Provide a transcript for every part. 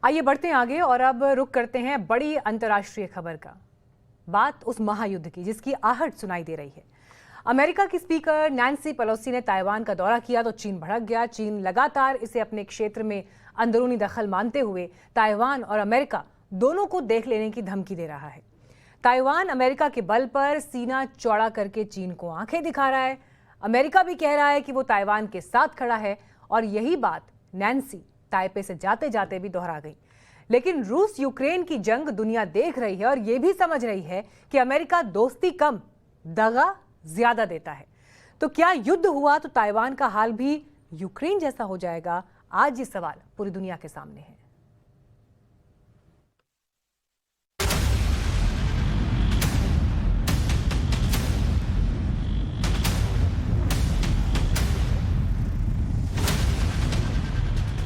आइए बढ़ते हैं आगे और अब रुख करते हैं बड़ी अंतर्राष्ट्रीय खबर का। बात उस महायुद्ध की जिसकी आहट सुनाई दे रही है। अमेरिका की स्पीकर नैन्सी पेलोसी ने ताइवान का दौरा किया तो चीन भड़क गया। चीन लगातार इसे अपने क्षेत्र में अंदरूनी दखल मानते हुए ताइवान और अमेरिका दोनों को देख लेने की धमकी दे रहा है। ताइवान अमेरिका के बल पर सीना चौड़ा करके चीन को आंखें दिखा रहा है। अमेरिका भी कह रहा है कि वो ताइवान के साथ खड़ा है और यही बात नैन्सी ताइपे से जाते जाते भी दोहरा गई। लेकिन रूस यूक्रेन की जंग दुनिया देख रही है और यह भी समझ रही है कि अमेरिका दोस्ती कम दगा ज्यादा देता है। तो क्या युद्ध हुआ तो ताइवान का हाल भी यूक्रेन जैसा हो जाएगा? आज ये सवाल पूरी दुनिया के सामने है।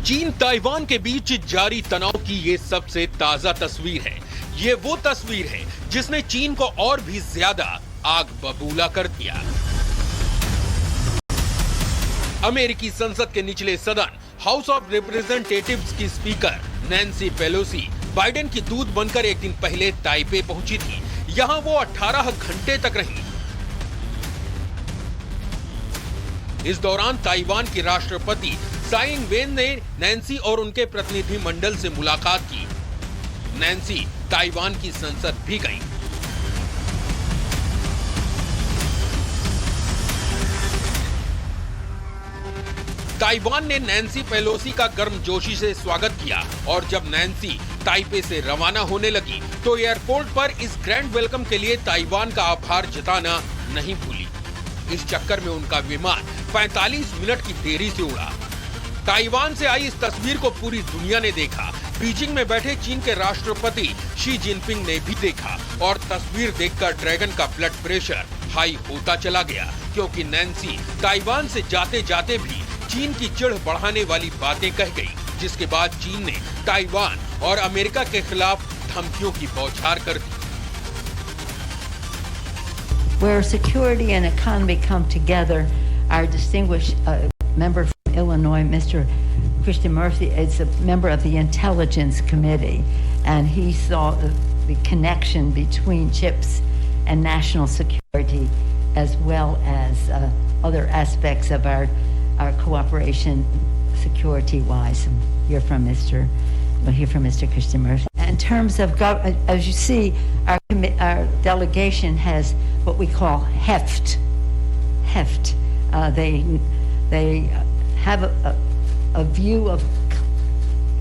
चीन ताइवान के बीच जारी तनाव की ये सबसे ताजा तस्वीर है। ये वो तस्वीर है जिसने चीन को और भी ज्यादा आग बबूला कर दिया। अमेरिकी संसद के निचले सदन हाउस ऑफ रिप्रेजेंटेटिव्स की स्पीकर नैन्सी पेलोसी बाइडेन की दूत बनकर एक दिन पहले ताइपे पहुंची थी। यहां वो 18 घंटे तक रही। इस दौरान ताइवान के राष्ट्रपति साई इंग-वेन ने नैन्सी और उनके प्रतिनिधि मंडल से मुलाकात की। नैन्सी ताइवान की संसद भी गई। ताइवान ने नैन्सी पेलोसी का गर्मजोशी से स्वागत किया और जब नैन्सी ताइपे से रवाना होने लगी तो एयरपोर्ट पर इस ग्रैंड वेलकम के लिए ताइवान का आभार जताना नहीं भूली। इस चक्कर में उनका विमान 45 मिनट की देरी से उड़ा। ताइवान से आई इस तस्वीर को पूरी दुनिया ने देखा। बीजिंग में बैठे चीन के राष्ट्रपति शी जिनपिंग ने भी देखा और तस्वीर देखकर ड्रैगन का ब्लड प्रेशर हाई होता चला गया, क्योंकि नैन्सी ताइवान से जाते जाते भी चीन की चिढ़ बढ़ाने वाली बातें कह गई, जिसके बाद चीन ने ताइवान और अमेरिका के खिलाफ धमकियों की बौछार कर दी। Where security and economy come together, our distinguished member from Illinois, Mr. Christian Murphy, is a member of the Intelligence Committee, and he saw the connection between chips and national security, as well as other aspects of our cooperation security-wise. We'll hear from Mr. Christian Murphy. In terms of, as you see, our delegation has what we call heft. They have a view of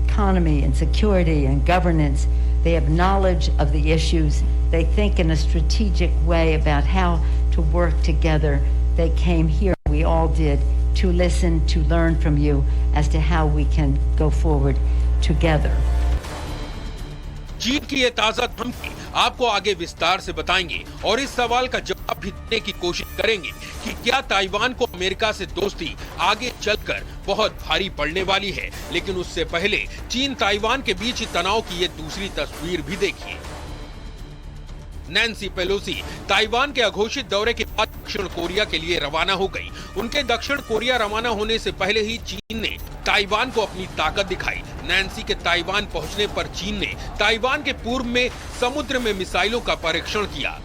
economy and security and governance. They have knowledge of the issues. They think in a strategic way about how to work together. They came here, we all did, to listen, to learn from you as to how we can go forward together. चीन की ये ताजा धमकी आपको आगे विस्तार से बताएंगे और इस सवाल का जवाब भी देने की कोशिश करेंगे कि क्या ताइवान को अमेरिका से दोस्ती आगे चलकर बहुत भारी पड़ने वाली है। लेकिन उससे पहले चीन ताइवान के बीच तनाव की ये दूसरी तस्वीर भी देखिए। नैन्सी पेलोसी ताइवान के अघोषित दौरे के बाद दक्षिण कोरिया के लिए रवाना हो गई। उनके दक्षिण कोरिया रवाना होने से पहले ही चीन ने ताइवान को अपनी ताकत दिखाई। नैन्सी के ताइवान पहुंचने पर चीन ने ताइवान के पूर्व में समुद्र में मिसाइलों का परीक्षण किया।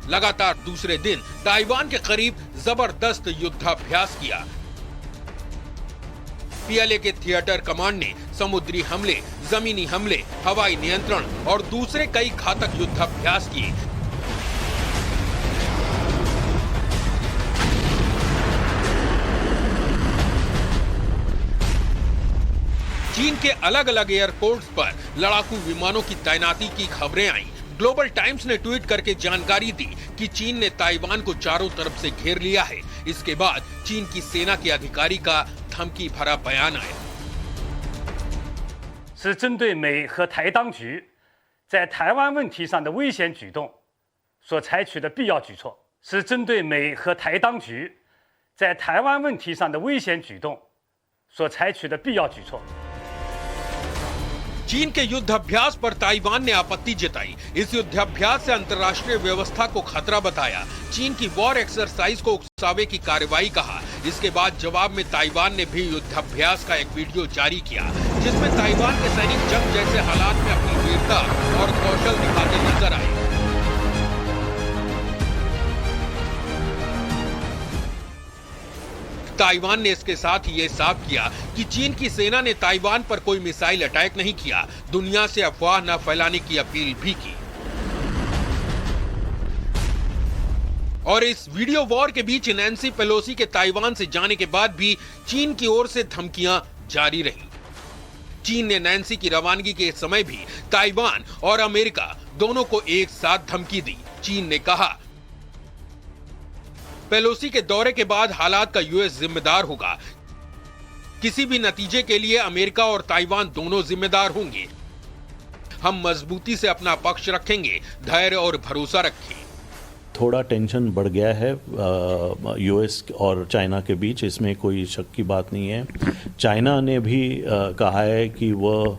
लगातार दूसरे दिन ताइवान के करीब जबरदस्त युद्धाभ्यास किया। पीएलए के थिएटर कमांड ने समुद्री हमले, जमीनी हमले, हवाई नियंत्रण और दूसरे कई घातक युद्धाभ्यास किए। चीन के अलग अलग एयरपोर्ट्स पर लड़ाकू विमानों की तैनाती की खबरें आईं। ग्लोबल टाइम्स ने ट्वीट करके जानकारी दी कि चीन ने ताइवान को चारों तरफ से घेर लिया है। इसके बाद चीन की सेना के अधिकारी का धमकी भरा बयान आया। 是针对美和台当局在台湾问题上的危险举动所采取的必要举措，是针对美和台当局在台湾问题上的危险举动所采取的必要举措。 चीन के युद्धाभ्यास पर ताइवान ने आपत्ति जताई। इस युद्धाभ्यास से अंतर्राष्ट्रीय व्यवस्था को खतरा बताया। चीन की वॉर एक्सरसाइज को उकसावे की कार्रवाई कहा। इसके बाद जवाब में ताइवान ने भी युद्धाभ्यास का एक वीडियो जारी किया, जिसमें ताइवान के सैनिक जंग जैसे हालात में अपनी वीरता और कौशल दिखाते नजर आए। ताइवान ने इसके साथ ही ये साफ किया कि चीन की सेना ने ताइवान पर कोई मिसाइल अटैक नहीं किया, दुनिया से अफवाह न फैलाने की अपील भी की। और इस वीडियो वॉर के बीच नैन्सी पेलोसी के ताइवान से जाने के बाद भी चीन की ओर से धमकियां जारी रही। चीन ने नैन्सी की रवानगी के समय भी ताइवान और अमेरिका दोनों को एक साथ धमकी दी। चीन ने कहा, पेलोसी के दौरे के बाद हालात का यूएस जिम्मेदार होगा, किसी भी नतीजे के लिए अमेरिका और ताइवान दोनों जिम्मेदार होंगे। हम मजबूती से अपना पक्ष रखेंगे, धैर्य और भरोसा रखें। थोड़ा टेंशन बढ़ गया है यूएस और चाइना के बीच, इसमें कोई शक की बात नहीं है। चाइना ने भी कहा है कि वह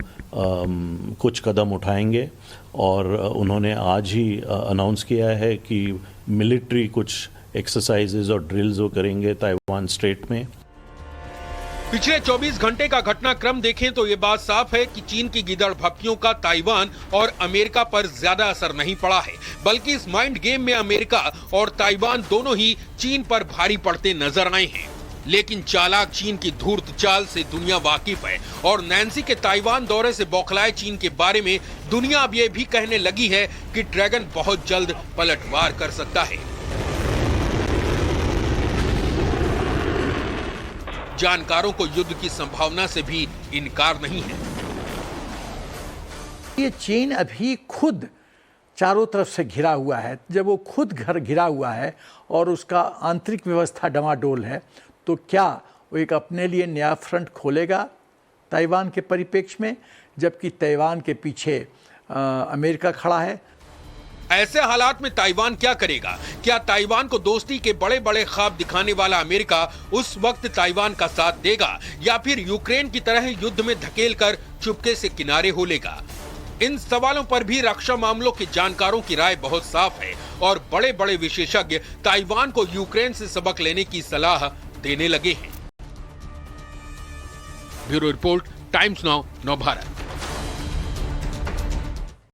कुछ कदम उठाएंगे और उन्होंने आज ही अनाउंस किया है कि मिलिट्री कुछ एक्सरसाइजेज और ड्रिल्स वो करेंगे ताइवान स्ट्रेट में। पिछले 24 घंटे का घटनाक्रम देखें तो ये बात साफ है कि चीन की गिदड़ भक्तियों का ताइवान और अमेरिका पर ज्यादा असर नहीं पड़ा है, बल्कि इस माइंड गेम में अमेरिका और ताइवान दोनों ही चीन पर भारी पड़ते नजर आए हैं। लेकिन चालाक चीन की धूर्त चाल से दुनिया वाकिफ है और नैन्सी के ताइवान दौरे से बौखलाए चीन के बारे में दुनिया अब ये भी कहने लगी है कि ड्रैगन बहुत जल्द पलटवार कर सकता है। जानकारों को युद्ध की संभावना से भी इनकार नहीं है। ये चीन अभी खुद चारों तरफ से घिरा हुआ है। जब वो खुद घर घिरा हुआ है और उसका आंतरिक व्यवस्था डमाडोल है, तो क्या वो एक अपने लिए नया फ्रंट खोलेगा ताइवान के परिप्रेक्ष्य में, जबकि ताइवान के पीछे अमेरिका खड़ा है। ऐसे हालात में ताइवान क्या करेगा? क्या ताइवान को दोस्ती के बड़े बड़े ख्वाब दिखाने वाला अमेरिका उस वक्त ताइवान का साथ देगा या फिर यूक्रेन की तरह युद्ध में धकेलकर चुपके से किनारे हो लेगा? इन सवालों पर भी रक्षा मामलों के जानकारों की राय बहुत साफ है और बड़े बड़े विशेषज्ञ ताइवान को यूक्रेन से सबक लेने की सलाह देने लगे हैं। ब्यूरो रिपोर्ट, टाइम्स नाउ, नव भारत।